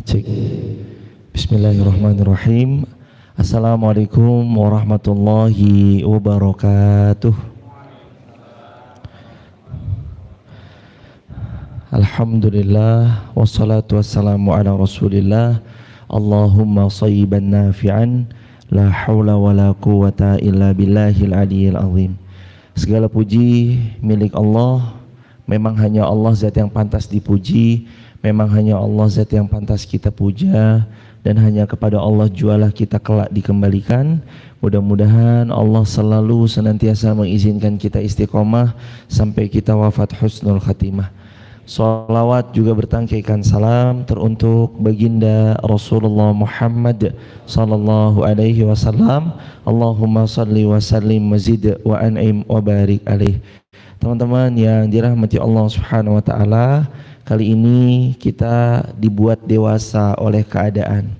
Cek. Bismillahirrahmanirrahim. Assalamualaikum warahmatullahi wabarakatuh. Alhamdulillah wassalatu wassalamu ala Rasulillah. Allahumma shayyiban nafi'an, la haula wala quwata illa billahil aliyyil azim. Segala puji milik Allah. Memang hanya Allah zat yang pantas dipuji. Memang hanya Allah zat yang pantas kita puja, dan hanya kepada Allah jualah kita kelak dikembalikan. Mudah-mudahan Allah selalu senantiasa mengizinkan kita istiqomah sampai kita wafat husnul khatimah. Salawat juga bertangkaikan salam teruntuk baginda Rasulullah Muhammad sallallahu alaihi wasallam. Allahumma salli wa sallim mazid wa an'im wa barik alaih. Teman-teman yang dirahmati Allah Subhanahu wa taala, kali ini kita dibuat dewasa oleh keadaan.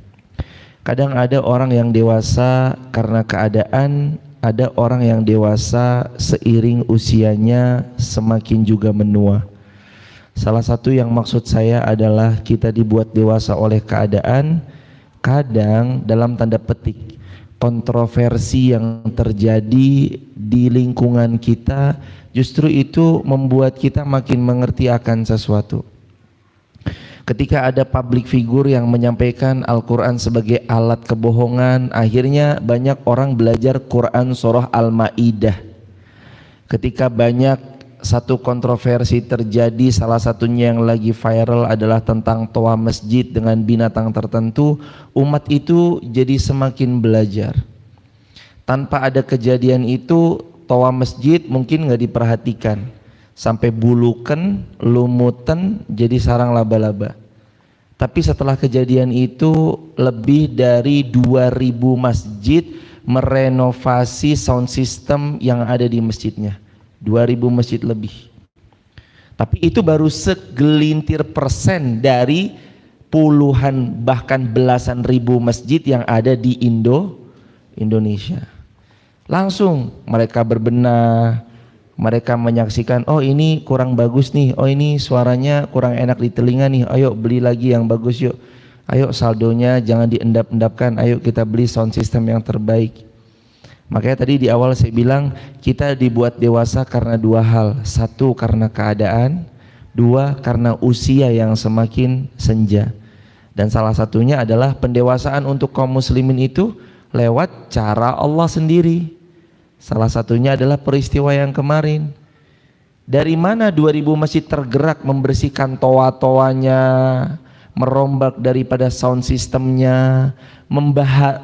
Kadang ada orang yang dewasa karena keadaan, ada orang yang dewasa seiring usianya semakin juga menua. Salah satu yang maksud saya adalah kita dibuat dewasa oleh keadaan. Kadang dalam tanda petik kontroversi yang terjadi di lingkungan kita justru itu membuat kita makin mengerti akan sesuatu. Ketika ada public figure yang menyampaikan Al-Quran sebagai alat kebohongan, akhirnya banyak orang belajar Quran surah Al-Ma'idah. Ketika banyak satu kontroversi terjadi, salah satunya yang lagi viral adalah tentang toa masjid dengan binatang tertentu, umat itu jadi semakin belajar. Tanpa ada kejadian itu, toa masjid mungkin nggak diperhatikan, sampai bulukan, lumutan, jadi sarang laba-laba. Tapi setelah kejadian itu, lebih dari 2000 masjid merenovasi sound system yang ada di masjidnya. 2000 masjid lebih. Tapi itu baru segelintir persen dari puluhan bahkan belasan ribu masjid yang ada di Indonesia. Langsung mereka berbenah, mereka menyaksikan, oh ini kurang bagus nih, oh ini suaranya kurang enak di telinga nih, ayo beli lagi yang bagus yuk, ayo saldonya jangan diendap-endapkan, ayo kita beli sound system yang terbaik. Makanya tadi di awal saya bilang kita dibuat dewasa karena dua hal. Satu karena keadaan, dua karena usia yang semakin senja. Dan salah satunya adalah pendewasaan untuk kaum muslimin itu lewat cara Allah sendiri. Salah satunya adalah peristiwa yang kemarin. Dari mana 2000 masjid tergerak membersihkan toa-toanya, merombak daripada sound systemnya,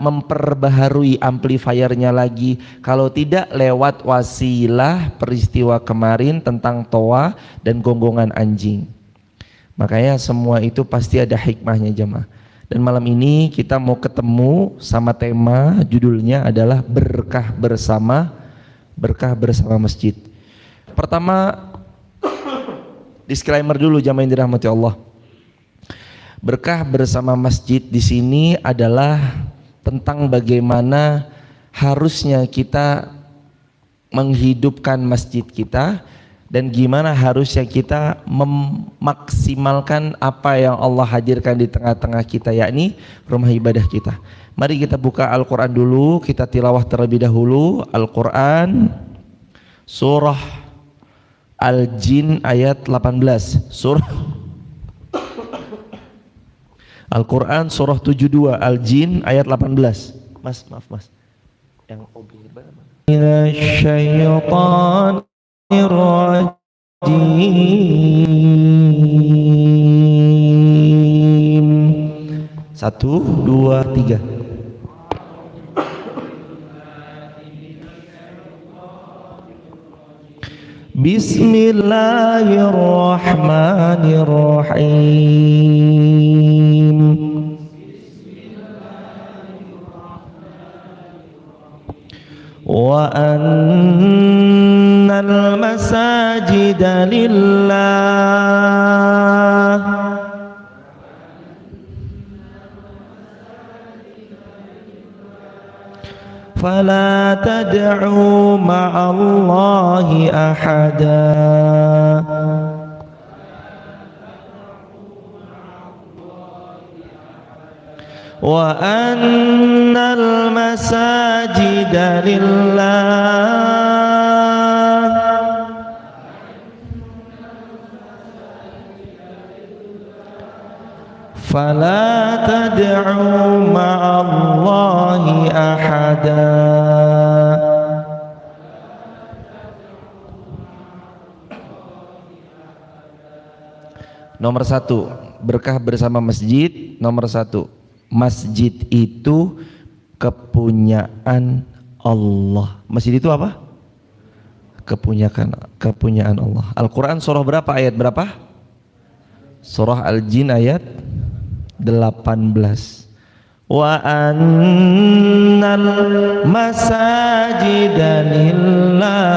memperbaharui amplifiernya lagi, kalau tidak lewat wasilah peristiwa kemarin tentang toa dan gonggongan anjing. Makanya semua itu pasti ada hikmahnya jemaah. Dan malam ini kita mau ketemu sama tema, judulnya adalah berkah bersama masjid. Pertama, disclaimer dulu jemaah yang dirahmati Allah. Berkah bersama masjid di sini adalah tentang bagaimana harusnya kita menghidupkan masjid kita dan gimana harusnya kita memaksimalkan apa yang Allah hadirkan di tengah-tengah kita, yakni rumah ibadah kita. Mari kita buka Al-Quran dulu, kita tilawah terlebih dahulu Al-Quran surah Al-Jin ayat 18. Al-Quran surah 72 Al-Jin ayat 18. Mas, maaf mas, yang obi mana? Satu, dua, tiga. Bismillahirrahmanirrahim. Wa annal masajida lillah fala tad'u ma'allahi ahada. wa annal masajida lillah fala tad'u ma'allahi ahada. Nomor satu, berkah bersama masjid. Nomor satu, masjid itu kepunyaan Allah. Masjid itu apa? Kepunyaan Allah. Al-Quran surah berapa, ayat berapa? Surah Al-Jin ayat 18. Wa annal masajida lillah,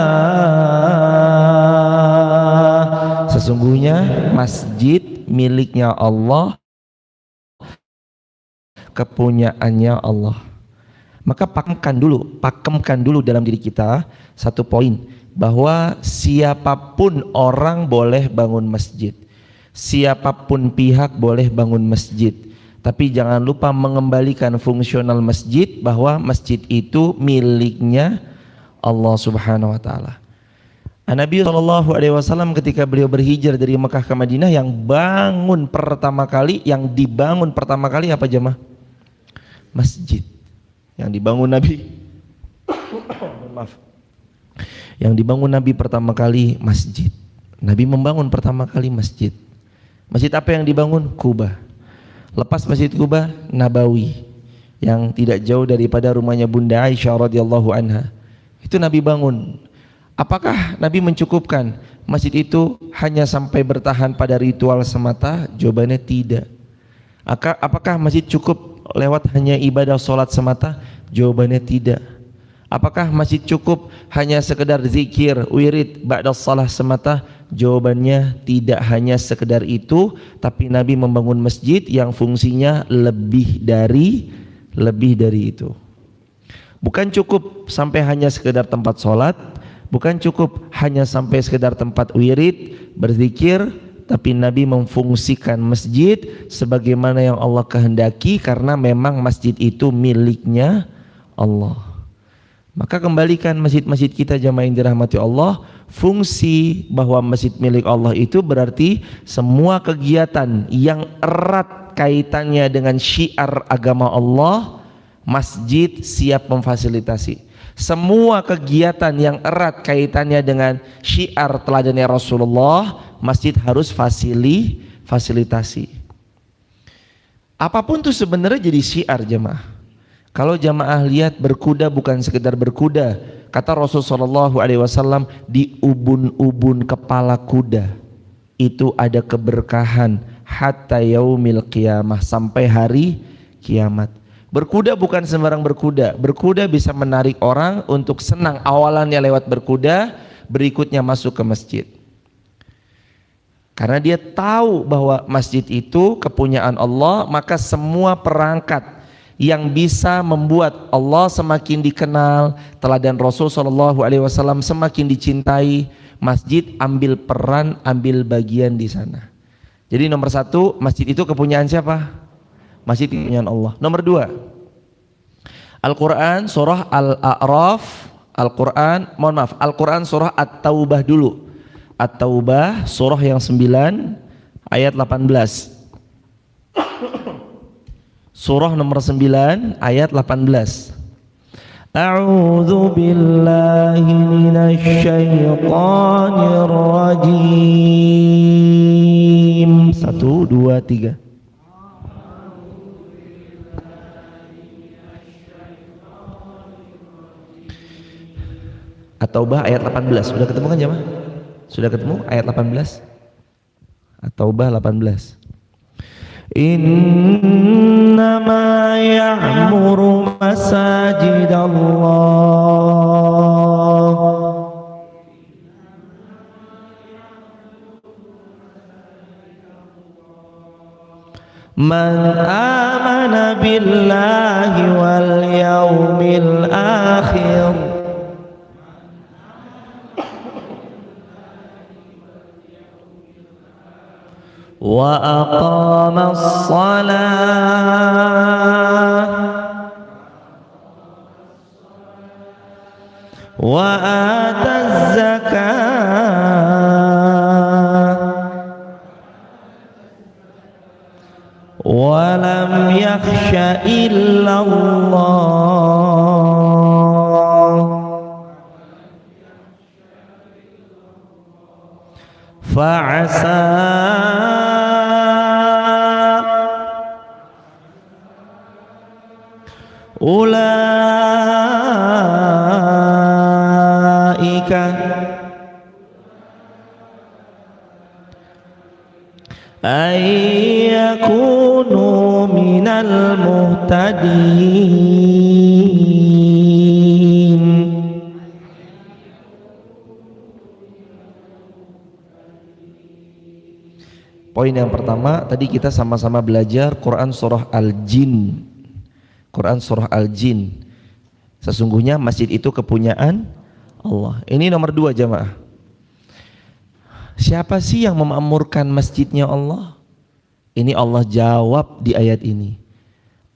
sesungguhnya masjid miliknya Allah, kepunyaannya Allah. Maka pakemkan dulu dalam diri kita satu poin, bahwa siapapun orang boleh bangun masjid, siapapun pihak boleh bangun masjid, tapi jangan lupa mengembalikan fungsional masjid, bahwa masjid itu miliknya Allah Subhanahu wa taala. Nabi SAW ketika beliau berhijrah dari Mekah ke Madinah, yang dibangun pertama kali apa jemaah? Masjid. Yang dibangun Nabi maaf. Yang dibangun Nabi pertama kali masjid. Nabi membangun pertama kali masjid. Masjid apa yang dibangun? Kuba. Lepas Masjid Kuba, Nabawi, yang tidak jauh daripada rumahnya Bunda Aisyah radhiyallahu anha. Itu Nabi bangun. Apakah Nabi mencukupkan masjid itu hanya sampai bertahan pada ritual semata? Jawabannya tidak. Apakah masjid cukup lewat hanya ibadah sholat semata? Jawabannya tidak. Apakah masjid cukup hanya sekedar zikir, wirid, ba'da shalah semata? Jawabannya tidak hanya sekedar itu, tapi Nabi membangun masjid yang fungsinya lebih dari itu. Bukan cukup sampai hanya sekedar tempat sholat, bukan cukup hanya sampai sekedar tempat wirid, berzikir, tapi Nabi memfungsikan masjid sebagaimana yang Allah kehendaki, karena memang masjid itu miliknya Allah. Maka kembalikan masjid-masjid kita jamaah yang dirahmati Allah. Fungsi bahwa masjid milik Allah itu berarti semua kegiatan yang erat kaitannya dengan syiar agama Allah, masjid siap memfasilitasi. Semua kegiatan yang erat kaitannya dengan syiar teladannya Rasulullah, masjid harus fasilitasi. Apapun itu sebenarnya jadi syiar jemaah. Kalau jamaah lihat berkuda bukan sekedar berkuda, kata Rasulullah SAW, di ubun-ubun kepala kuda itu ada keberkahan hatta yaumil qiyamah, sampai hari kiamat. Berkuda bukan sembarang berkuda. Berkuda bisa menarik orang untuk senang awalannya lewat berkuda, berikutnya masuk ke masjid. Karena dia tahu bahwa masjid itu kepunyaan Allah, maka semua perangkat yang bisa membuat Allah semakin dikenal, teladan Rasul SAW semakin dicintai, masjid ambil peran, ambil bagian di sana. Jadi nomor satu, masjid itu kepunyaan siapa? Masjid kepunyaan Allah. Nomor dua, Al-Quran surah Al-A'raf, Al-Quran surah At-Taubah dulu. At-Taubah surah yang 9 ayat 18. Surah nomor 9 ayat 18. A'udzu billahi minasy syaithanir rajim. 1 2 3. At-Taubah ayat 18. Sudah ketemu kan jemaah? Sudah ketemu ayat 18? At-Taubah 18. Innama ya'muru masajidallah man amana billahi wal yawmil akhir wa aqamas salat wa ataz zakah wa lam yakhsha illallah fa'asa ulaika ayyakunu minal muhtadin. Poin yang pertama, tadi kita sama-sama belajar Quran surah Al-Jin. Quran surah Al-Jin. Sesungguhnya masjid itu kepunyaan Allah. Ini nomor 2 jamaah. Siapa sih yang memakmurkan masjidnya Allah? Ini Allah jawab di ayat ini.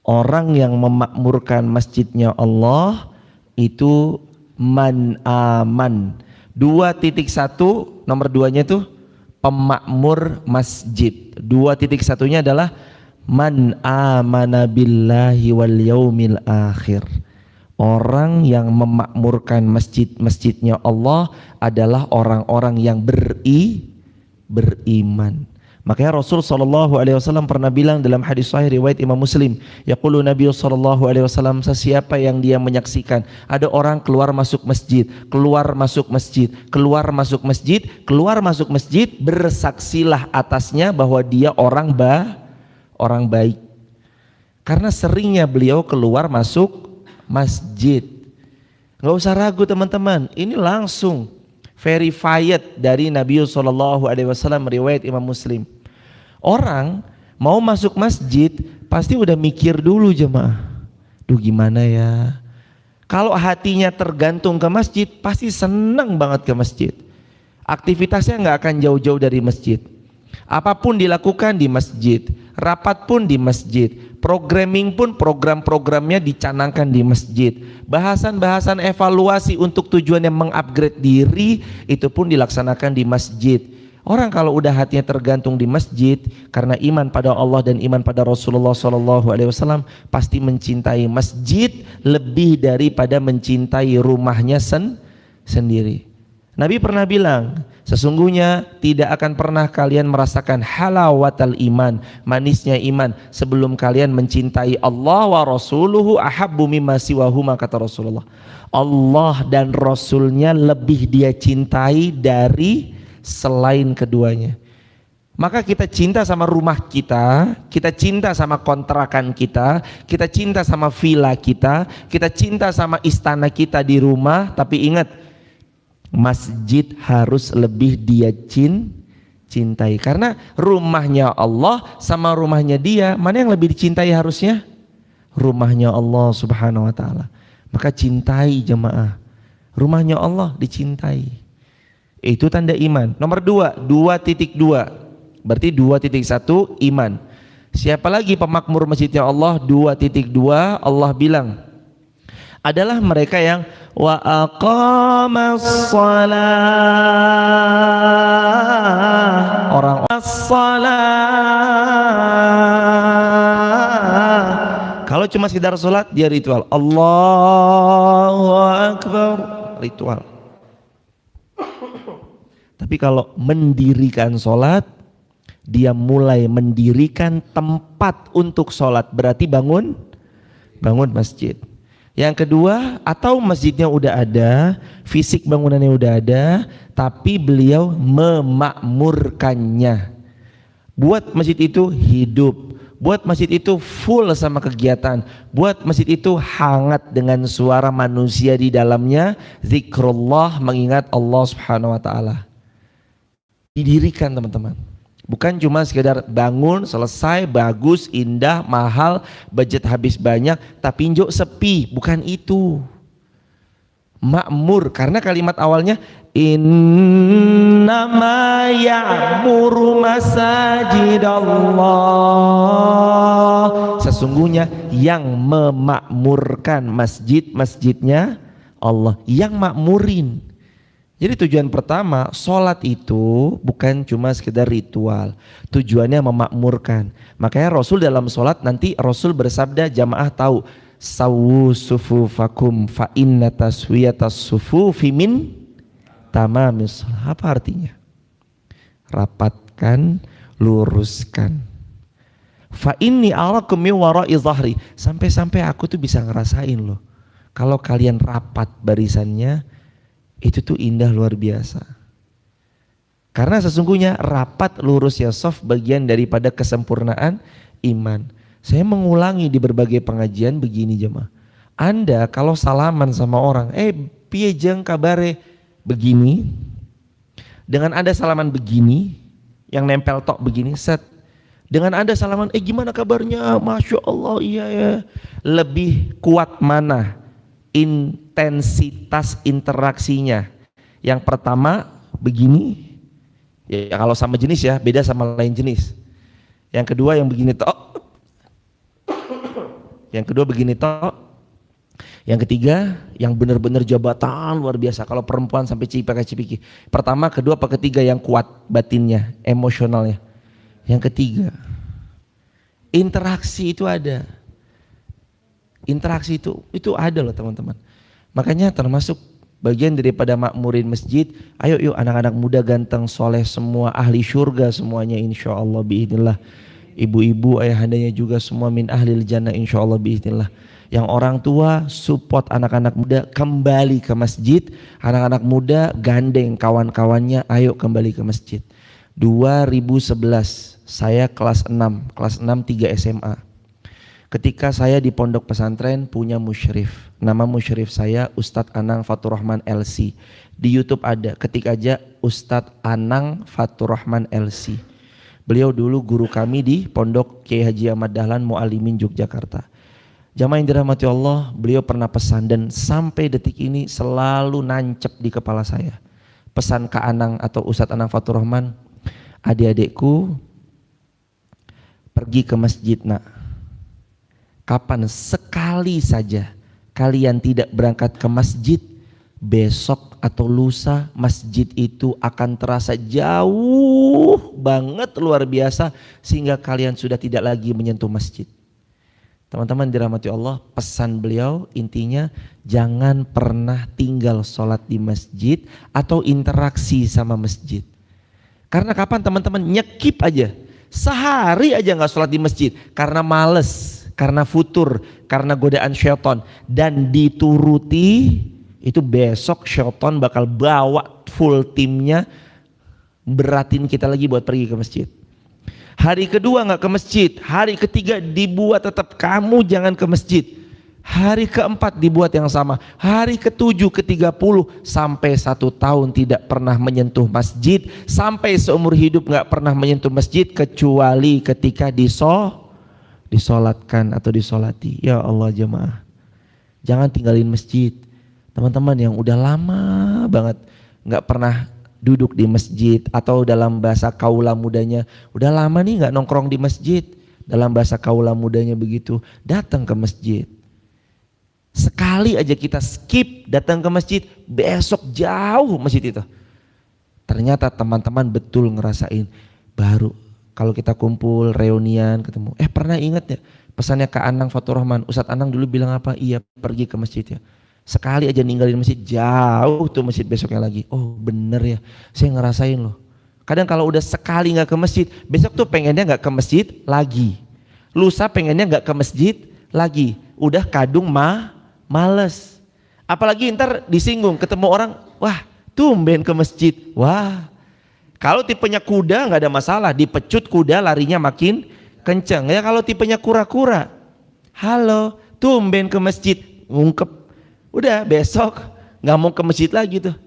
Orang yang memakmurkan masjidnya Allah itu man aman. 2.1 nomor 2-nya tuh pemakmur masjid. 2.1-nya adalah man amana billahi wal yaumil akhir. Orang yang memakmurkan masjidnya Allah adalah orang-orang yang beriman. Makanya Rasul SAW pernah bilang dalam hadis sahih riwayat Imam Muslim, yaqulu Nabi SAW, sesiapa yang dia menyaksikan ada orang keluar masuk masjid, keluar masuk masjid, keluar masuk masjid, keluar masuk masjid, bersaksilah atasnya bahwa dia orang baik. Karena seringnya beliau keluar masuk masjid. Nggak usah ragu teman-teman, ini langsung verified dari Nabi SAW riwayat Imam Muslim. Orang mau masuk masjid pasti udah mikir dulu jemaah, duh gimana ya. Kalau hatinya tergantung ke masjid pasti senang banget ke masjid. Aktivitasnya nggak akan jauh-jauh dari masjid. Apapun dilakukan di masjid, rapat pun di masjid, programming pun program-programnya dicanangkan di masjid, bahasan-bahasan evaluasi untuk tujuan yang mengupgrade diri itu pun dilaksanakan di masjid. Orang kalau udah hatinya tergantung di masjid karena iman pada Allah dan iman pada Rasulullah SAW, pasti mencintai masjid lebih daripada mencintai rumahnya sendiri. Nabi pernah bilang, sesungguhnya tidak akan pernah kalian merasakan halawatal iman, manisnya iman, sebelum kalian mencintai Allah wa rasuluhu ahabbu mimma siwahuma, kata Rasulullah. Allah dan Rasulnya lebih dia cintai dari selain keduanya. Maka kita cinta sama rumah kita cinta sama kontrakan kita cinta sama villa kita cinta sama istana kita di rumah, tapi ingat, masjid harus lebih dia cintai. Karena rumahnya Allah sama rumahnya dia, mana yang lebih dicintai harusnya? Rumahnya Allah Subhanahu wa ta'ala. Maka cintai jemaah, rumahnya Allah dicintai. Itu tanda iman. Nomor 2, 2.2, berarti 2.1 iman. Siapa lagi pemakmur masjidnya Allah? 2.2, Allah bilang adalah mereka yang wa aqamas shalah, orang salat. Kalau cuma sekedar salat dia ritual, Allahu Akbar, ritual. Tapi kalau mendirikan salat, dia mulai mendirikan tempat untuk salat, berarti bangun masjid. Yang kedua, atau masjidnya udah ada, fisik bangunannya udah ada, tapi beliau memakmurkannya. Buat masjid itu hidup, buat masjid itu full sama kegiatan, buat masjid itu hangat dengan suara manusia di dalamnya, zikrullah, mengingat Allah Subhanahu wa ta'ala. Didirikan teman-teman. Bukan cuma sekedar bangun, selesai, bagus, indah, mahal, budget habis banyak, tapi injok sepi. Bukan itu. Makmur, karena kalimat awalnya innama ya'muru masajidallah. Sesungguhnya yang memakmurkan masjidnya Allah yang makmurin. Jadi tujuan pertama, sholat itu bukan cuma sekedar ritual, tujuannya memakmurkan. Makanya Rasul dalam sholat nanti Rasul bersabda, jamaah tahu, sawu sufufakum fa inna taswiyatas sufufi min tamamis. Apa artinya? Rapatkan, luruskan. Fa inni arakum min wara'i zahri. Sampai-sampai aku tuh bisa ngerasain loh, kalau kalian rapat barisannya, itu tuh indah luar biasa. Karena sesungguhnya rapat lurus ya soft bagian daripada kesempurnaan iman. Saya mengulangi di berbagai pengajian begini jemaah. Anda kalau salaman sama orang, piye jeng kabare, begini. Dengan Anda salaman begini, yang nempel tok begini, set. Dengan Anda salaman, gimana kabarnya? Masya Allah, iya ya. Lebih kuat mana intensitas interaksinya? Yang pertama begini, ya kalau sama jenis ya, beda sama lain jenis. Yang kedua yang begini tok. Yang kedua begini tok. Yang ketiga yang benar-benar jabatan luar biasa. Kalau perempuan sampai cipika-cipiki. Pertama, kedua, apa ketiga yang kuat batinnya, emosionalnya. Yang ketiga, interaksi itu ada. Interaksi itu ada loh teman-teman. Makanya termasuk bagian daripada makmurin masjid. Ayo yuk anak-anak muda ganteng soleh semua, ahli syurga semuanya insya Allah biiznillah. Ibu-ibu ayahandanya juga semua min ahlil jannah insya Allah biiznillah. Yang orang tua support anak-anak muda kembali ke masjid. Anak-anak muda gandeng kawan-kawannya, ayo kembali ke masjid. 2011 saya kelas 6 3 SMA. Ketika saya di pondok pesantren punya musyrif. Nama musyrif saya Ustadz Anang Fatur Rahman LC. Di YouTube ada, ketik aja Ustadz Anang Fatur Rahman LC. Beliau dulu guru kami di pondok Kiai Haji Ahmad Dahlan Mu'alimin Yogyakarta. Jamaah yang dirahmati Allah, beliau pernah pesan dan sampai detik ini selalu nancep di kepala saya. Pesan Kak Anang atau Ustadz Anang Fatur Rahman, adik-adikku pergi ke masjid nak. Kapan sekali saja kalian tidak berangkat ke masjid, besok atau lusa masjid itu akan terasa jauh banget luar biasa sehingga kalian sudah tidak lagi menyentuh masjid. Teman-teman dirahmati Allah, pesan beliau intinya jangan pernah tinggal sholat di masjid atau interaksi sama masjid. Karena kapan teman-teman nyekip aja, sehari aja gak sholat di masjid karena males, karena futur, karena godaan syaitan dan dituruti, itu besok syaitan bakal bawa full timnya beratin kita lagi buat pergi ke masjid. Hari kedua gak ke masjid, hari ketiga dibuat tetap kamu jangan ke masjid. Hari keempat dibuat yang sama, hari ketujuh, ke-30 sampai 1 tahun tidak pernah menyentuh masjid, sampai seumur hidup gak pernah menyentuh masjid kecuali ketika disolatkan atau disolati. Ya Allah jemaah, jangan tinggalin masjid. Teman-teman yang udah lama banget gak pernah duduk di masjid atau dalam bahasa kaula mudanya udah lama nih nggak nongkrong di masjid, dalam bahasa kaula mudanya begitu, datang ke masjid. Sekali aja kita skip datang ke masjid, besok jauh masjid itu. Ternyata teman-teman betul ngerasain, baru kalau kita kumpul reunian ketemu, pernah ingat ya pesannya Kak Anang Fatur Rahman, Ustadz Anang dulu bilang apa? Iya, pergi ke masjid ya. Sekali aja ninggalin masjid, jauh tuh masjid besoknya lagi. Oh bener ya, saya ngerasain loh. Kadang kalau udah sekali gak ke masjid, besok tuh pengennya gak ke masjid lagi. Lusa pengennya gak ke masjid lagi. Udah kadung males. Apalagi ntar disinggung, ketemu orang, wah tumben ke masjid. Wah, kalau tipenya kuda gak ada masalah, dipecut kuda larinya makin kenceng. Ya kalau tipenya kura-kura, halo tumben ke masjid, ngungkep. Udah besok gak mau ke masjid lagi tuh.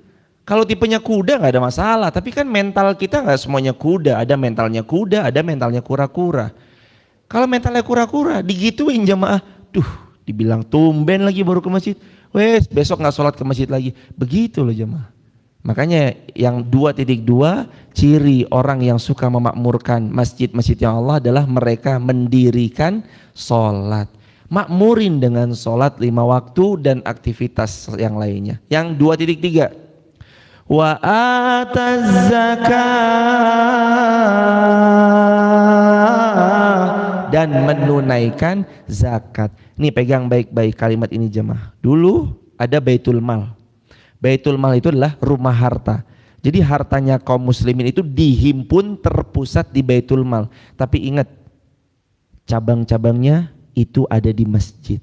Kalau tipenya kuda gak ada masalah, tapi kan mental kita gak semuanya kuda. Ada mentalnya kuda, ada mentalnya kura-kura. Kalau mentalnya kura-kura digituin jamaah, dibilang tumben lagi baru ke masjid, wes besok gak sholat ke masjid lagi. Begitu loh jamaah. Makanya yang 2.2 ciri orang yang suka memakmurkan masjid-masjid yang Allah adalah mereka mendirikan sholat. makmurin dengan sholat 5 waktu dan aktivitas yang lainnya. Yang 2.3, wa ataz zakat, dan menunaikan zakat. Nih pegang baik-baik kalimat ini jemaah. Dulu ada Baitul Mal. Baitul Mal itu adalah rumah harta. Jadi hartanya kaum muslimin itu dihimpun terpusat di Baitul Mal. Tapi ingat, cabang-cabangnya itu ada di masjid.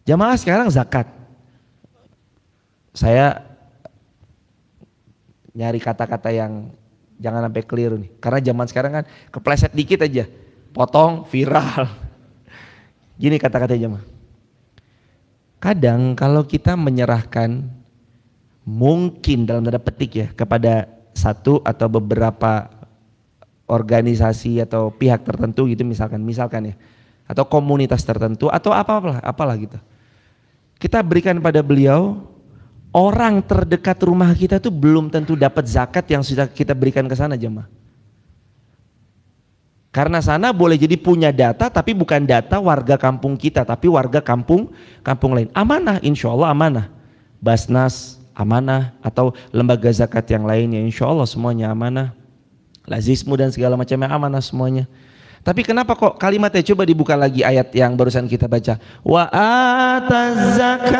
Jamaah sekarang zakat. Saya nyari kata-kata yang jangan sampai keliru nih. Karena zaman sekarang kan kepleset dikit aja, potong viral. Gini kata-kata jamaah. Kadang kalau kita menyerahkan mungkin dalam tanda petik ya kepada satu atau beberapa organisasi atau pihak tertentu gitu misalkan ya, atau komunitas tertentu atau apalah gitu. Kita berikan pada beliau, orang terdekat rumah kita tuh belum tentu dapat zakat yang sudah kita berikan ke sana jemaah. Karena sana boleh jadi punya data tapi bukan data warga kampung kita tapi warga kampung lain. Amanah, insya Allah amanah. Basnas amanah atau lembaga zakat yang lainnya insya Allah semuanya amanah. Lazismu dan segala macamnya amanah semuanya. Tapi kenapa kok kalimatnya, coba dibuka lagi ayat yang barusan kita baca. Wa ataz zakat.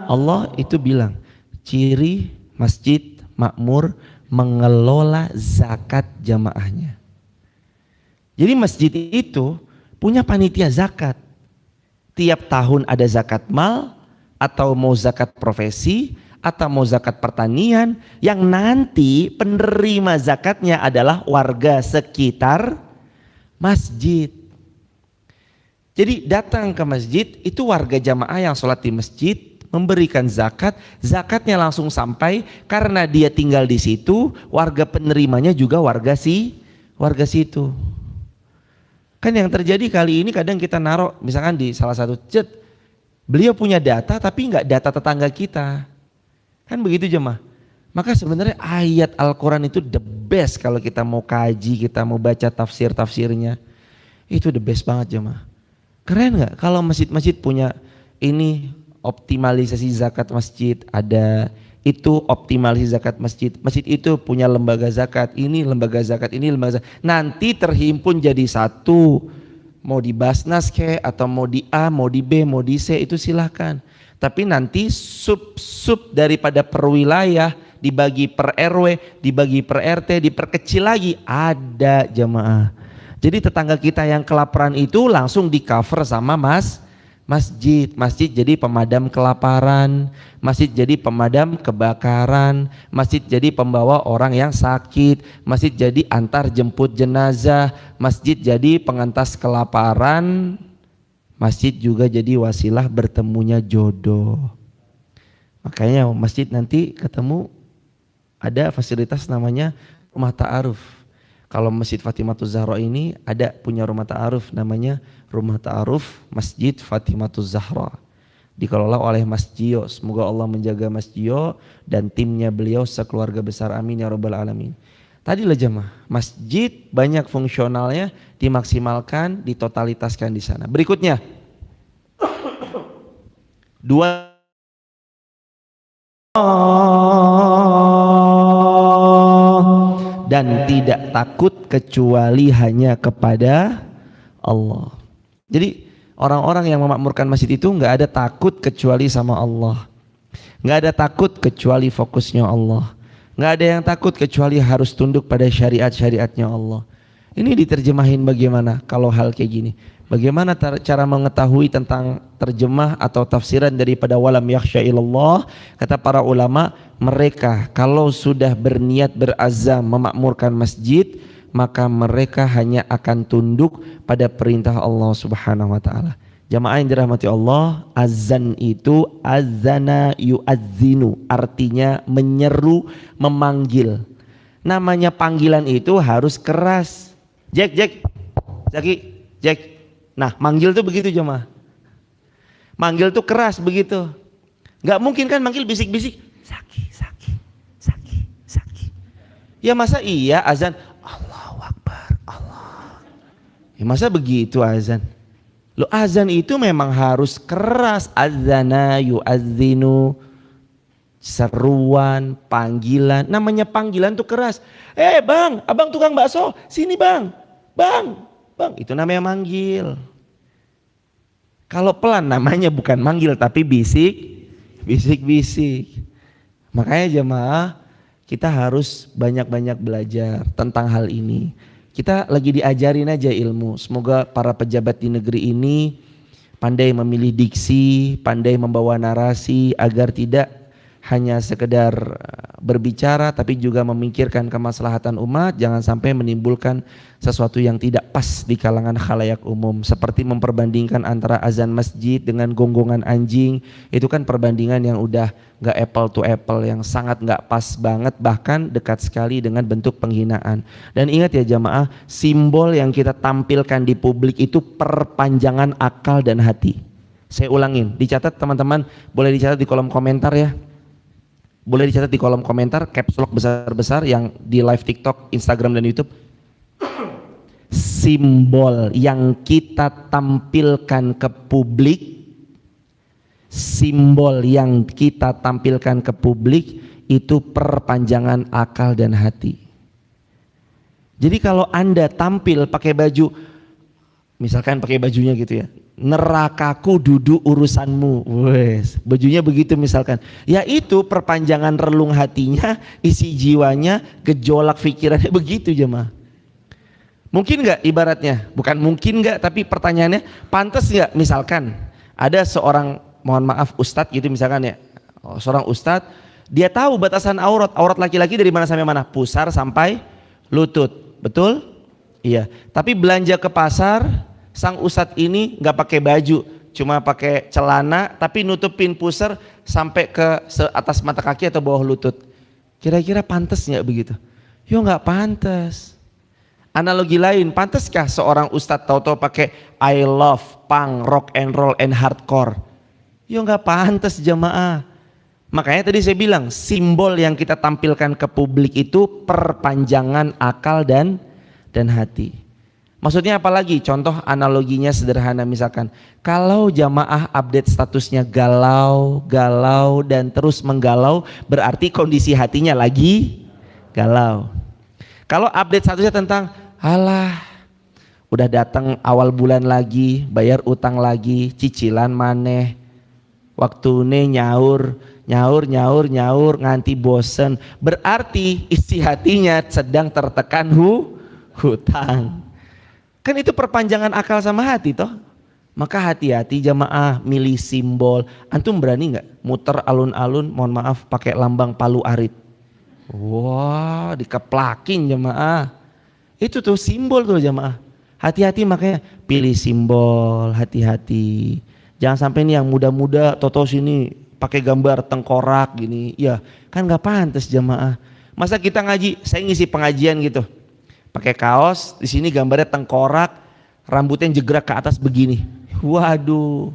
Allah itu bilang ciri masjid makmur mengelola zakat jamaahnya. Jadi masjid itu punya panitia zakat. Tiap tahun ada zakat mal atau mau zakat profesi atau mau zakat pertanian yang nanti penerima zakatnya adalah warga sekitar masjid. Jadi datang ke masjid itu warga jamaah yang sholat di masjid memberikan zakat, zakatnya langsung sampai karena dia tinggal di situ, warga penerimanya juga warga situ. Kan yang terjadi kali ini kadang kita naruh misalkan di salah satu chat, beliau punya data tapi nggak data tetangga kita. Kan begitu jemaah. Maka sebenarnya ayat Al-Quran itu the best kalau kita mau kaji, kita mau baca tafsirnya. Itu the best banget jemaah. Keren nggak kalau masjid-masjid punya ini optimalisasi zakat masjid, ada itu optimalisasi zakat masjid. Masjid itu punya lembaga zakat, ini lembaga zakat, ini lembaga zakat. Nanti terhimpun jadi satu. Mau di Basnas ke atau mau di A, mau di B, mau di C itu silahkan. Tapi nanti sub-sub daripada perwilayah dibagi per RW, dibagi per RT, diperkecil lagi ada jemaah. Jadi tetangga kita yang kelaparan itu langsung di cover sama masjid jadi pemadam kelaparan, masjid jadi pemadam kebakaran, masjid jadi pembawa orang yang sakit, masjid jadi antar jemput jenazah, masjid jadi pengentas kelaparan, masjid juga jadi wasilah bertemunya jodoh. Makanya masjid nanti ketemu ada fasilitas namanya rumah ta'aruf. Kalau Masjid Fatimahuz Zahra ini ada punya rumah ta'aruf namanya Rumah Ta'aruf Masjid Fatimahuz Zahra. Dikelola oleh Mas Jio. Semoga Allah menjaga Mas Jio dan timnya beliau sekeluarga besar, amin ya rabbal alamin. Tadi lah jemaah, masjid banyak fungsionalnya, dimaksimalkan, ditotalitaskan di sana. Berikutnya, dua dan tidak takut kecuali hanya kepada Allah. Jadi orang-orang yang memakmurkan masjid itu nggak ada takut kecuali sama Allah, nggak ada takut kecuali fokusnya Allah, nggak ada yang takut kecuali harus tunduk pada syariat-syariatnya Allah. Ini diterjemahin bagaimana kalau hal kayak gini? Bagaimana cara mengetahui tentang terjemah atau tafsiran daripada walam yakhsha illallah? Kata para ulama, mereka kalau sudah berniat berazam memakmurkan masjid, maka mereka hanya akan tunduk pada perintah Allah Subhanahu wa taala. Jamaah yang dirahmati Allah, azan itu azana yu'adzinu, artinya menyeru, memanggil. Namanya panggilan itu harus keras. Jack, Zaki, Jack. Nah, manggil tuh begitu jemaah. Manggil tuh keras begitu. Gak mungkin kan manggil bisik-bisik. Zaki. Ya masa iya azan Allahu Akbar, Allah. Ya, masa begitu azan? Lo azan itu memang harus keras. Adzana yu'adzinu, seruan, panggilan. Namanya panggilan tuh keras. Bang, abang tukang bakso, sini bang, bang, bang. Itu namanya manggil. Kalau pelan namanya bukan manggil tapi bisik, bisik. Makanya jemaah, kita harus banyak-banyak belajar tentang hal ini. Kita lagi diajarin aja ilmu. Semoga para pejabat di negeri ini pandai memilih diksi, pandai membawa narasi agar tidak hanya sekedar berbicara tapi juga memikirkan kemaslahatan umat, jangan sampai menimbulkan sesuatu yang tidak pas di kalangan khalayak umum, seperti memperbandingkan antara azan masjid dengan gonggongan anjing. Itu kan perbandingan yang udah gak apple to apple, yang sangat gak pas banget, bahkan dekat sekali dengan bentuk penghinaan. Dan ingat ya jamaah, simbol yang kita tampilkan di publik itu perpanjangan akal dan hati. Saya ulangin, dicatat teman-teman, boleh dicatat di kolom komentar ya. Boleh dicatat di kolom komentar, caps lock besar-besar yang di live TikTok, Instagram dan YouTube. Simbol yang kita tampilkan ke publik, simbol yang kita tampilkan ke publik itu perpanjangan akal dan hati. Jadi kalau Anda tampil pakai baju, misalkan pakai bajunya gitu ya, nerakaku duduk urusanmu, wes, bajunya begitu misalkan, ya itu perpanjangan relung hatinya, isi jiwanya, gejolak pikirannya begitu jemaah. Mungkin nggak ibaratnya, bukan mungkin nggak, tapi pertanyaannya, pantas nggak misalkan ada seorang, mohon maaf ustadz gitu misalkan ya, seorang ustadz, dia tahu batasan aurat laki-laki dari mana sampai mana, pusar sampai lutut, betul? Iya, tapi belanja ke pasar, sang ustadz ini nggak pakai baju, cuma pakai celana tapi nutupin pusar sampai ke atas mata kaki atau bawah lutut. Kira-kira pantas nggak begitu? Yo nggak pantas. Analogi lain, pantaskah seorang ustadz tahu-tahu pakai I love punk, rock and roll and hardcore? Yo nggak pantas jemaah. Makanya tadi saya bilang simbol yang kita tampilkan ke publik itu perpanjangan akal dan hati. Maksudnya apalagi? Contoh analoginya sederhana, misalkan kalau jamaah update statusnya galau dan terus menggalau, berarti kondisi hatinya lagi galau. Kalau update statusnya tentang alah udah datang awal bulan lagi, bayar utang lagi, cicilan maneh, waktune nyaur nganti bosen, berarti isi hatinya sedang tertekan hutang. Kan itu perpanjangan akal sama hati toh. Maka hati-hati jamaah milih simbol. Antum berani nggak muter alun-alun, mohon maaf, pakai lambang Palu Arit? Wah, dikeplakin jamaah. Itu tuh simbol tuh jamaah. Hati-hati, makanya pilih simbol, hati-hati. Jangan sampai nih yang muda-muda toto sini pakai gambar tengkorak gini. Ya, kan nggak pantas jamaah. Masa kita ngaji, saya ngisi pengajian gitu, pakai kaos, di sini gambarnya tengkorak, rambutnya jegrak ke atas begini. Waduh,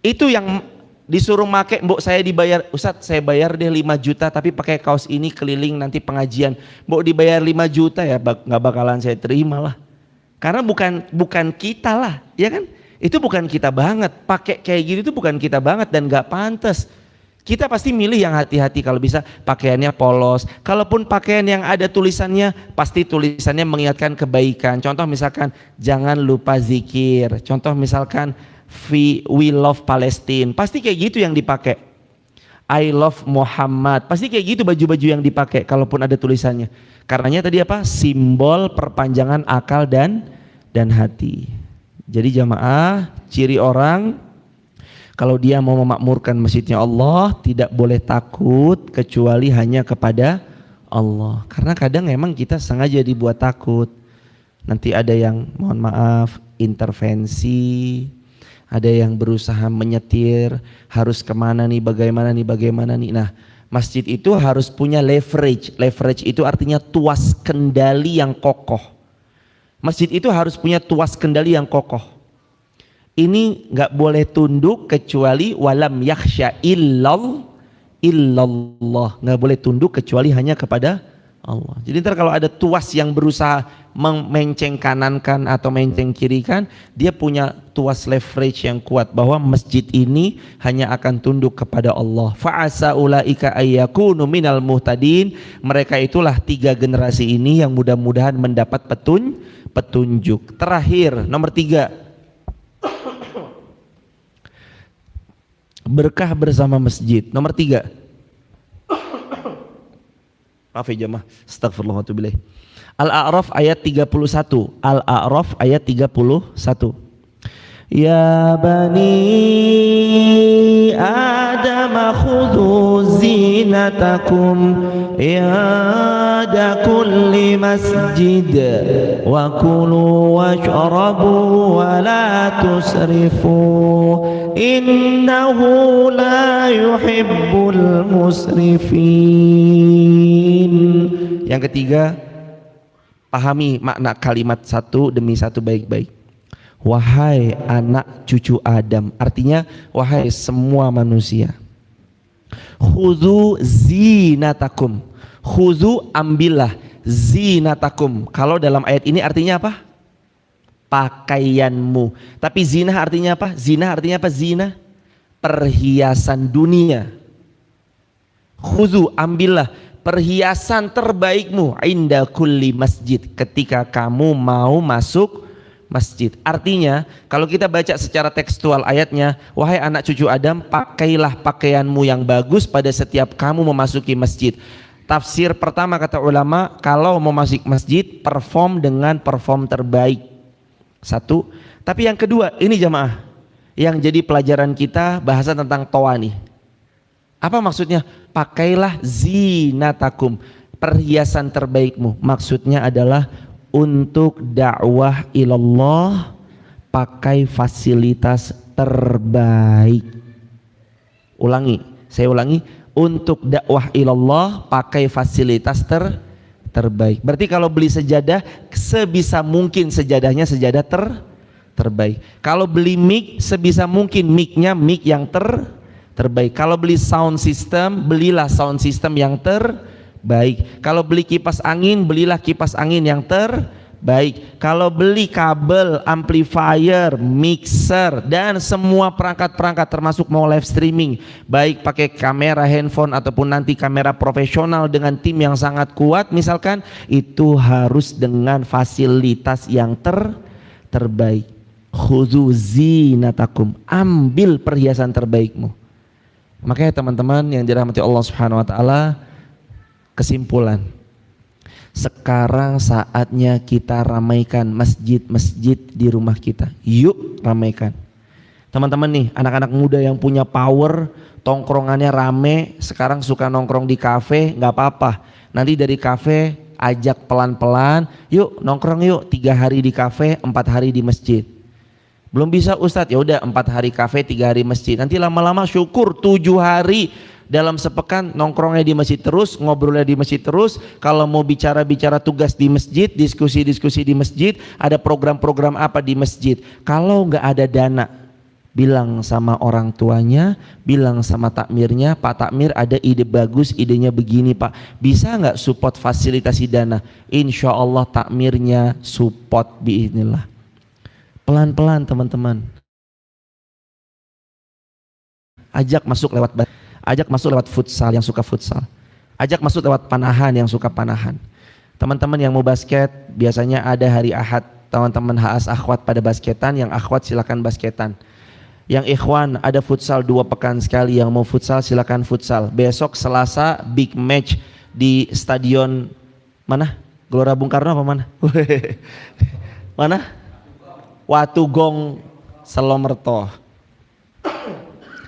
itu yang disuruh make, mbok saya dibayar, Ustadz saya bayar deh 5 juta tapi pakai kaos ini keliling nanti pengajian, mbok dibayar 5 juta ya nggak bakalan saya terima lah, karena bukan kita lah, ya kan? Itu bukan kita banget, pakai kayak gitu itu bukan kita banget dan nggak pantas. Kita pasti milih yang hati-hati, kalau bisa pakaiannya polos. Kalaupun pakaian yang ada tulisannya, pasti tulisannya mengingatkan kebaikan. Contoh misalkan jangan lupa zikir. Contoh misalkan we love Palestine. Pasti kayak gitu yang dipakai. I love Muhammad. Pasti kayak gitu baju-baju yang dipakai kalaupun ada tulisannya. Karenanya tadi apa? Simbol perpanjangan akal dan hati. Jadi jamaah, ciri orang kalau dia mau memakmurkan masjidnya Allah, tidak boleh takut kecuali hanya kepada Allah. Karena kadang emang kita sengaja dibuat takut. Nanti ada yang mohon maaf intervensi, ada yang berusaha menyetir, harus kemana nih, bagaimana nih. Nah, masjid itu harus punya leverage. Leverage itu artinya tuas kendali yang kokoh. Masjid itu harus punya tuas kendali yang kokoh. Ini nggak boleh tunduk kecuali walam yakhsha illallah, nggak boleh tunduk kecuali hanya kepada Allah. Jadi ntar kalau ada tuas yang berusaha menceng kanankan atau menceng kirikan, dia punya tuas leverage yang kuat bahwa masjid ini hanya akan tunduk kepada Allah. Fa'asa ulaika ayyakunu minal muhtadin. Mereka itulah 3 generasi ini yang mudah-mudahan mendapat petunjuk. Terakhir, nomor 3. Berkah bersama masjid. Nomor 3. Maaf ya jemaah, astagfirullah wa atubu ilaih. Al-A'raf ayat 31. Al-A'raf ayat 31. Ya bani Adam khudhu zinatakum inda kulli masjid wa kulu washrabu wa la tusrifu innahu la yuhibbul musrifin. Yang ketiga, pahami makna kalimat satu demi satu baik-baik. Wahai anak cucu Adam, artinya wahai semua manusia. Khudhu zinatakum. Khudhu, ambillah, zinatakum. Kalau dalam ayat ini artinya apa? Pakaianmu. Tapi zina artinya apa? Zina artinya apa? Zina, perhiasan dunia. Khudhu, ambillah perhiasan terbaikmu inda kulli masjid, ketika kamu mau masuk masjid. Artinya kalau kita baca secara tekstual ayatnya, wahai anak cucu Adam, pakailah pakaianmu yang bagus pada setiap kamu memasuki masjid. Tafsir pertama kata ulama, kalau mau masuk masjid, perform dengan perform terbaik. Satu. Tapi yang kedua, ini jamaah, yang jadi pelajaran kita bahasa tentang toa nih. Apa maksudnya? Pakailah zinatakum, perhiasan terbaikmu. Maksudnya adalah untuk dakwah ilallah, pakai fasilitas terbaik. Saya ulangi, untuk dakwah ilallah pakai fasilitas terbaik. Berarti kalau beli sejadah, sebisa mungkin sejadahnya sejadah terbaik. Kalau beli mic, sebisa mungkin micnya mic yang terbaik. Kalau beli sound system, belilah sound system yang terbaik. Kalau beli kipas angin, belilah kipas angin yang terbaik. Kalau beli kabel, amplifier, mixer, dan semua perangkat-perangkat termasuk mau live streaming, baik pakai kamera handphone ataupun nanti kamera profesional dengan tim yang sangat kuat misalkan, itu harus dengan fasilitas yang terbaik. Khudzu zinatakum, ambil perhiasan terbaikmu. Makanya teman-teman yang dirahmati Allah Subhanahu wa taala, kesimpulan, sekarang saatnya kita ramaikan masjid-masjid di rumah kita. Yuk ramaikan. Teman-teman nih, anak-anak muda yang punya power, tongkrongannya rame, sekarang suka nongkrong di kafe, nggak apa-apa. Nanti dari kafe ajak pelan-pelan, yuk nongkrong yuk, 3 hari di kafe, 4 hari di masjid. Belum bisa Ustadz, ya udah 4 hari kafe, 3 hari masjid. Nanti lama-lama syukur 7 hari dalam sepekan nongkrongnya di masjid terus, ngobrolnya di masjid terus. Kalau mau bicara-bicara tugas di masjid, diskusi-diskusi di masjid, ada program-program apa di masjid. Kalau nggak ada dana, bilang sama orang tuanya, bilang sama takmirnya, Pak Takmir ada ide bagus, idenya begini Pak, bisa nggak support fasilitasi dana? Insya Allah takmirnya support biiznillah. Pelan-pelan teman-teman, ajak masuk lewat futsal yang suka futsal, ajak masuk lewat panahan yang suka panahan. Teman-teman yang mau basket, biasanya ada hari Ahad, teman-teman haas akhwat pada basketan, yang akhwat silakan basketan. Yang ikhwan ada futsal 2 pekan sekali, yang mau futsal silakan futsal. Besok Selasa big match di stadion mana? Gelora Bung Karno apa mana? Mana? Watugong Selomerto.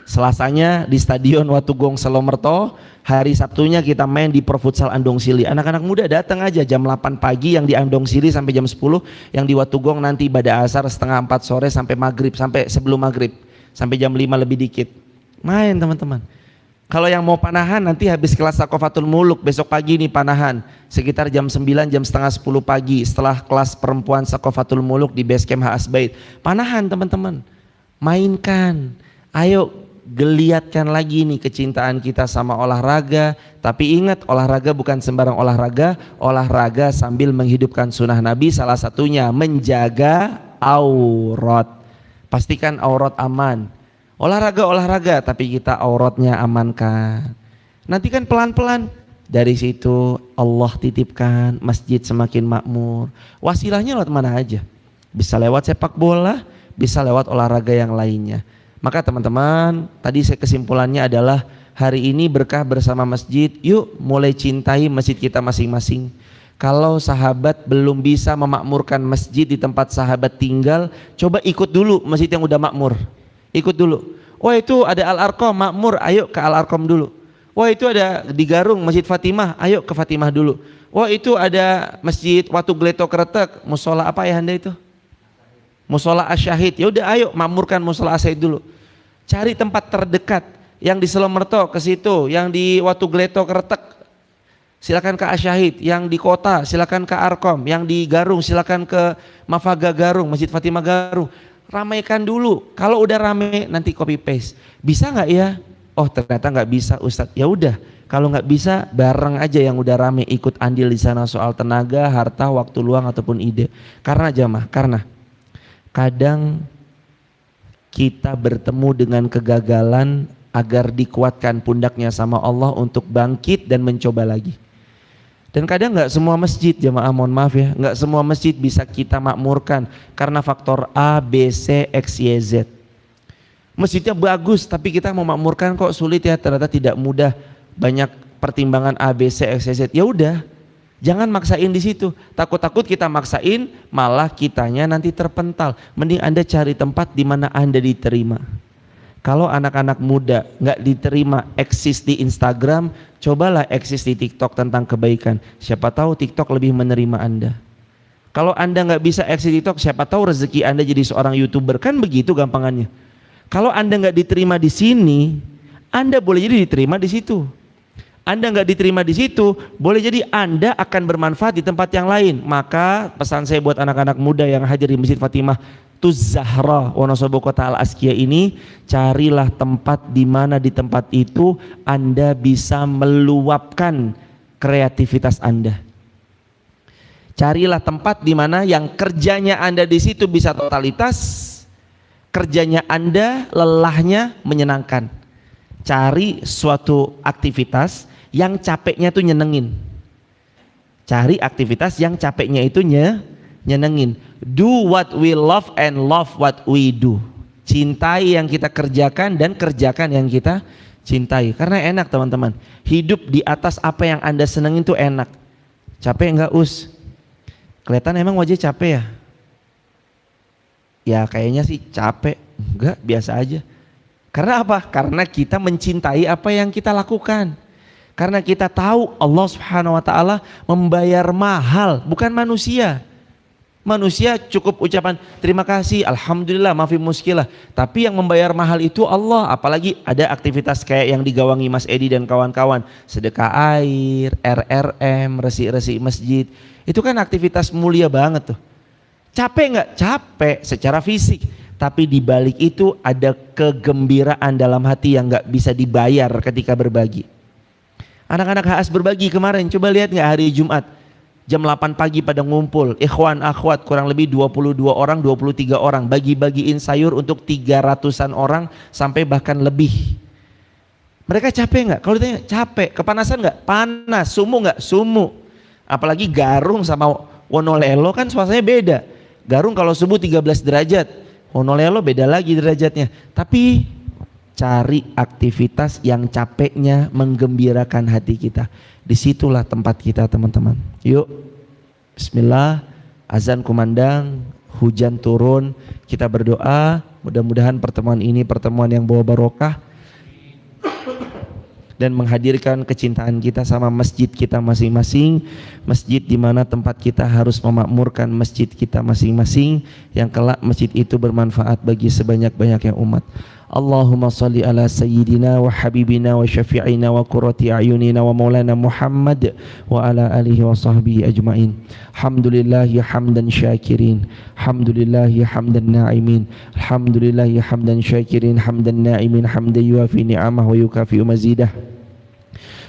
Selasanya di stadion Watugong Selomerto, hari Sabtunya kita main di Pro Futsal Andong Sili. Anak-anak muda datang aja jam 8 pagi yang di Andong Sili sampai jam 10, yang di Watugong nanti pada asar setengah 4 sore sampai maghrib, sampai sebelum maghrib, sampai jam 5 lebih dikit. Main teman-teman. Kalau yang mau panahan nanti habis kelas Sakofatul Muluk, besok pagi nih panahan sekitar jam 9, jam setengah 10 pagi setelah kelas perempuan Sakofatul Muluk di base camp HS Bait. Panahan teman-teman, mainkan, ayo geliatkan lagi nih kecintaan kita sama olahraga. Tapi ingat, olahraga bukan sembarang olahraga, olahraga sambil menghidupkan sunnah Nabi, salah satunya menjaga aurat. Pastikan aurat aman. Olahraga tapi kita auratnya amankan. Nanti kan pelan-pelan dari situ Allah titipkan masjid semakin makmur. Wasilahnya lewat mana aja? Bisa lewat sepak bola, bisa lewat olahraga yang lainnya. Maka teman-teman, tadi saya kesimpulannya adalah hari ini berkah bersama masjid. Yuk mulai cintai masjid kita masing-masing. Kalau sahabat belum bisa memakmurkan masjid di tempat sahabat tinggal, coba ikut dulu masjid yang udah makmur. Ikut dulu. Wah itu ada Al-Arqam makmur, ayo ke Al-Arqam dulu. Wah itu ada di Garung Masjid Fatimah, ayo ke Fatimah dulu. Wah itu ada Masjid Watu Gleto Kretek, musola apa ya Anda itu? Musola Asyahid. Ya udah ayo makmurkan musola Asyahid dulu. Cari tempat terdekat, yang di Selomerto ke situ, yang di Watu Gleto Kretek silakan ke Asyahid, yang di kota silakan ke Arkom, yang di Garung silakan ke Mafaga Garung, Masjid Fatimah Garung. Ramaikan dulu. Kalau udah rame nanti copy paste. Bisa nggak ya? Oh ternyata nggak bisa Ustadz. Ya udah. Kalau nggak bisa bareng aja yang udah rame ikut andil di sana soal tenaga, harta, waktu luang ataupun ide. Karena jamaah, karena kadang kita bertemu dengan kegagalan agar dikuatkan pundaknya sama Allah untuk bangkit dan mencoba lagi. Dan kadang nggak semua masjid, jamaah mohon maaf ya, nggak semua masjid bisa kita makmurkan karena faktor A, B, C, X, Y, Z. Masjidnya bagus tapi kita mau makmurkan kok sulit ya, ternyata tidak mudah, banyak pertimbangan A, B, C, X, Y, Z. Ya udah, jangan maksain di situ. Takut-takut kita maksain malah kitanya nanti terpental. Mending Anda cari tempat di mana Anda diterima. Kalau anak-anak muda nggak diterima eksis di Instagram, cobalah eksis di TikTok tentang kebaikan. Siapa tahu TikTok lebih menerima Anda. Kalau Anda nggak bisa eksis TikTok, siapa tahu rezeki Anda jadi seorang YouTuber. Kan begitu gampangannya. Kalau Anda nggak diterima di sini, Anda boleh jadi diterima di situ. Anda nggak diterima di situ, boleh jadi Anda akan bermanfaat di tempat yang lain. Maka pesan saya buat anak-anak muda yang hadir di Masjid Fatimah Zahra Wonosobo Kota Al-Askia ini, carilah tempat di mana di tempat itu Anda bisa meluapkan kreativitas Anda. Carilah tempat di mana yang kerjanya Anda di situ bisa totalitas, kerjanya Anda lelahnya menyenangkan. Cari suatu aktivitas yang capeknya tuh nyenengin. Cari aktivitas yang capeknya itu nyenengin. Do what we love and love what we do. Cintai yang kita kerjakan dan kerjakan yang kita cintai. Karena enak teman-teman. Hidup di atas apa yang Anda senengin tuh enak. Capek enggak Us? Kelihatan emang wajah capek ya? Ya kayaknya sih capek. Enggak, biasa aja. Karena apa? Karena kita mencintai apa yang kita lakukan. Karena kita tahu Allah Subhanahu wa taala membayar mahal, bukan manusia. Manusia cukup ucapan terima kasih, alhamdulillah, maafi muskilah. Tapi yang membayar mahal itu Allah. Apalagi ada aktivitas kayak yang digawangi Mas Edi dan kawan-kawan, sedekah air, RRM, resi-resi masjid. Itu kan aktivitas mulia banget tuh. Capek nggak? Capek secara fisik. Tapi di balik itu ada kegembiraan dalam hati yang nggak bisa dibayar ketika berbagi. Anak-anak HAS berbagi kemarin, coba lihat nggak hari Jumat? Jam 8 pagi pada ngumpul, ikhwan akhwat kurang lebih 22 orang, 23 orang, bagi-bagiin sayur untuk 300-an orang sampai bahkan lebih. Mereka capek nggak? Kalau ditanya capek, kepanasan nggak? Panas, sumu nggak? Sumu. Apalagi Garung sama Wonolelo kan suasananya beda. Garung kalau subuh 13 derajat, Wonolelo beda lagi derajatnya. Tapi cari aktivitas yang capeknya menggembirakan hati kita. Disitulah tempat kita teman-teman. Yuk, bismillah, azan kumandang, hujan turun, kita berdoa, mudah-mudahan pertemuan ini pertemuan yang bawa barokah dan menghadirkan kecintaan kita sama masjid kita masing-masing, masjid di mana tempat kita harus memakmurkan masjid kita masing-masing, yang kelak masjid itu bermanfaat bagi sebanyak-banyaknya umat. Allahumma salli ala sayyidina wa habibina wa syafi'ina wa qurrati a'yunina wa maulana Muhammad wa ala alihi wa sahbihi ajma'in. Alhamdulillahi hamdan syakirin, alhamdulillahi hamdan na'imin, alhamdulillahi hamdan syakirin, hamdan na'imin, hamdan yuafi ni'amah wa yukafi'u mazidah.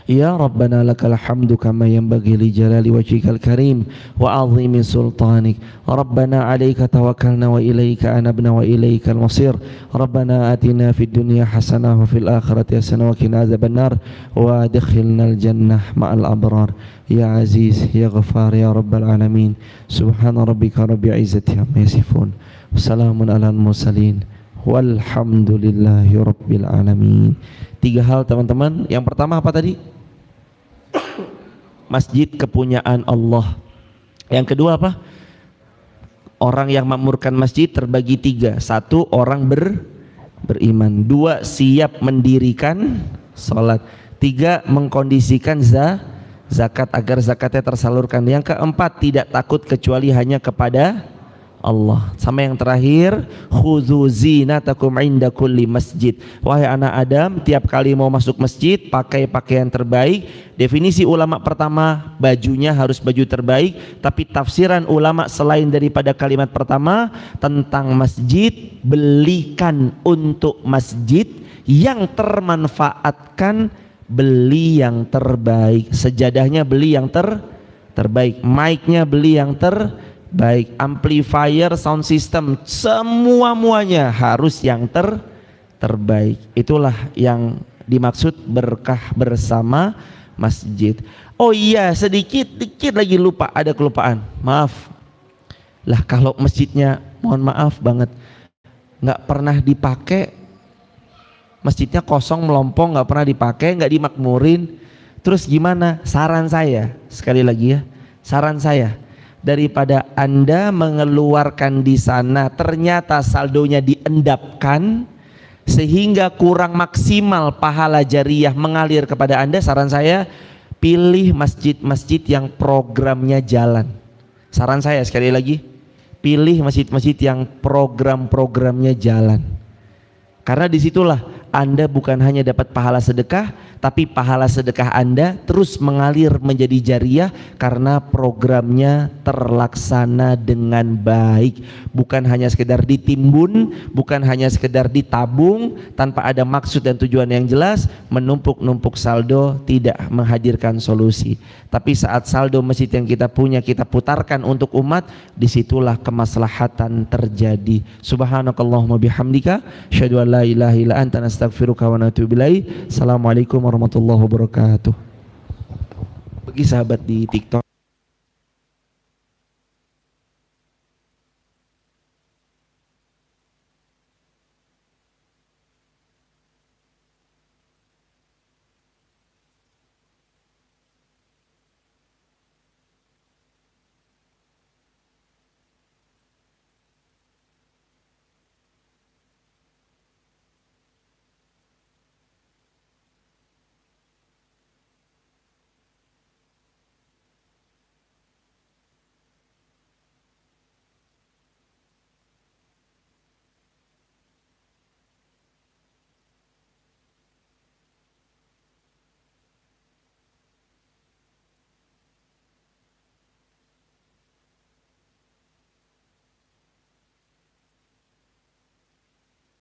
Ya Rabbana lakal hamdu kama yanbaghi li jalali wajhikal karim wa azimi sultanik. Rabbana alaika tawakkalna wa ilaika anabna wa ilaikal masir. Rabbana atina fid dunya hasanah wa fil akhirati hasanah wa qina adzabannar wa adkhilnal jannah ma'al abrar. Ya Aziz ya Ghaffar ya Rabbal alamin. Subhana rabbika rabbil izzati amma yasifun. Wassalamun alal mursalin. Walhamdulillahi rabbil alamin. 3 hal teman-teman. Yang pertama apa tadi? Masjid kepunyaan Allah. Yang kedua apa? Orang yang makmurkan masjid terbagi 3. 1. Orang beriman. 2. Siap mendirikan sholat. 3. Mengkondisikan zakat agar zakatnya tersalurkan. Yang keempat, tidak takut kecuali hanya kepada Allah. Sama yang terakhir, khudzu zinatakum inda kulli masjid. Wahai anak Adam, tiap kali mau masuk masjid pakai pakaian terbaik. Definisi ulama pertama, bajunya harus baju terbaik. Tapi tafsiran ulama selain daripada kalimat pertama tentang masjid, belikan untuk masjid yang termanfaatkan, beli yang terbaik. Sejadahnya beli yang terbaik, mic-nya beli yang baik, amplifier, sound system, semua-muanya harus yang terbaik. Itulah yang dimaksud berkah bersama masjid. Oh iya, sedikit lagi lupa, ada kelupaan. Maaf. Lah kalau masjidnya, mohon maaf banget, nggak pernah dipakai, masjidnya kosong melompong, nggak pernah dipakai, nggak dimakmurin. Terus gimana? Saran saya, sekali lagi ya, saran saya, daripada Anda mengeluarkan di sana ternyata saldonya diendapkan sehingga kurang maksimal pahala jariyah mengalir kepada Anda, saran saya pilih masjid-masjid yang programnya jalan. Saran saya sekali lagi, pilih masjid-masjid yang program-programnya jalan. Karena disitulah Anda bukan hanya dapat pahala sedekah, tapi pahala sedekah Anda terus mengalir menjadi jariyah karena programnya terlaksana dengan baik. Bukan hanya sekedar ditimbun, bukan hanya sekedar ditabung tanpa ada maksud dan tujuan yang jelas, menumpuk-numpuk saldo tidak menghadirkan solusi. Tapi saat saldo masjid yang kita punya kita putarkan untuk umat, disitulah kemaslahatan terjadi. Subhanakallahumma bihamdika, asyhadu an la ilaha illa anta, astaghfiruka wa atubu ilaik. Assalamualaikum warahmatullahi wabarakatuh. Bagi sahabat di TikTok.